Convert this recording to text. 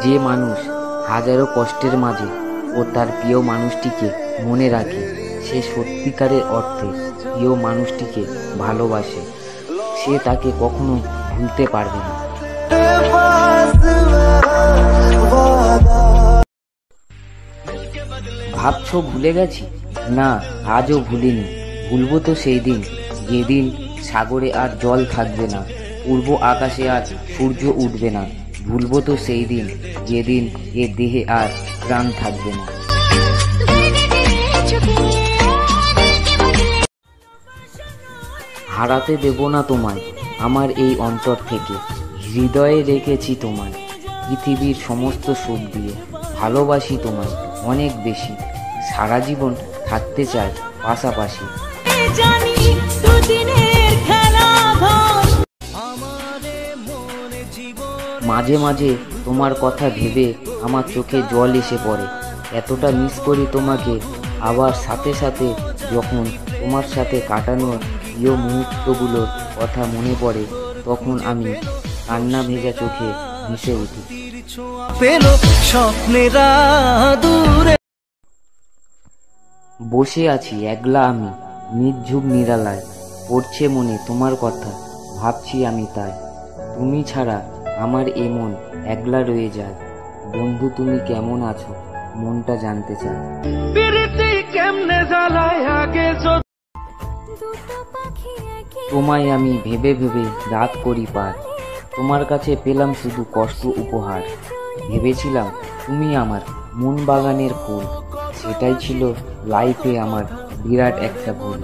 যে মানুষ হাজারো কষ্টের মাঝে ও তার প্রিয় মানুষটিকে মনে রাখে, সে সত্যিকারের অর্থে প্রিয় মানুষটিকে ভালোবাসে। সে তাকে কখনো ভুলতে পারবে না। ভাবছো ভুলে গেছি? না, আজও ভুলিনি। ভুলবো তো সেই দিন, যেদিন সাগরে আর জল থাকবে না, পূর্ব আকাশে আর সূর্য উঠবে না। ভুলবো তো সেই দিন, যেদিন এ দেহে আর প্রাণ থাকবে না। হারাতে দেব না তোমায় আমার এই অন্তর থেকে। হৃদয়ে রেখেছি তোমায় পৃথিবীর সমস্ত সুখ দিয়ে। ভালোবাসি তোমায় অনেক বেশি, সারা জীবন থাকতে চাই পাশাপাশি। মাঝে মাঝে তোমার কথা ভেবে আমার চোখে জল এসে পড়ে। এতটা মিস করি তোমাকে। আবার সাথে সাথে যখন তোমার সাথে কাটানো প্রিয় মুহূর্তগুলোর কথা মনে পড়ে, তখন আমি কান্না ভেজা চোখে ভেসে উঠি। বসে আছি একলা আমি নির্ঝুম নিরালায়, পড়ছে মনে তোমার কথা, ভাবছি আমি তাই। তুমি ছাড়া আমার এ মন একলা রয়ে যায়। বন্ধু তুমি কেমন আছো, মনটা জানতে চায়। তোমায় আমি ভেবে ভেবে রাত করি পার, তোমার কাছে পেলাম শুধু কষ্ট উপহার। ভেবেছিলাম তুমি আমার মন বাগানের ফুল, সেটাই ছিল লাইফে আমার বিরাট একটা ভুল।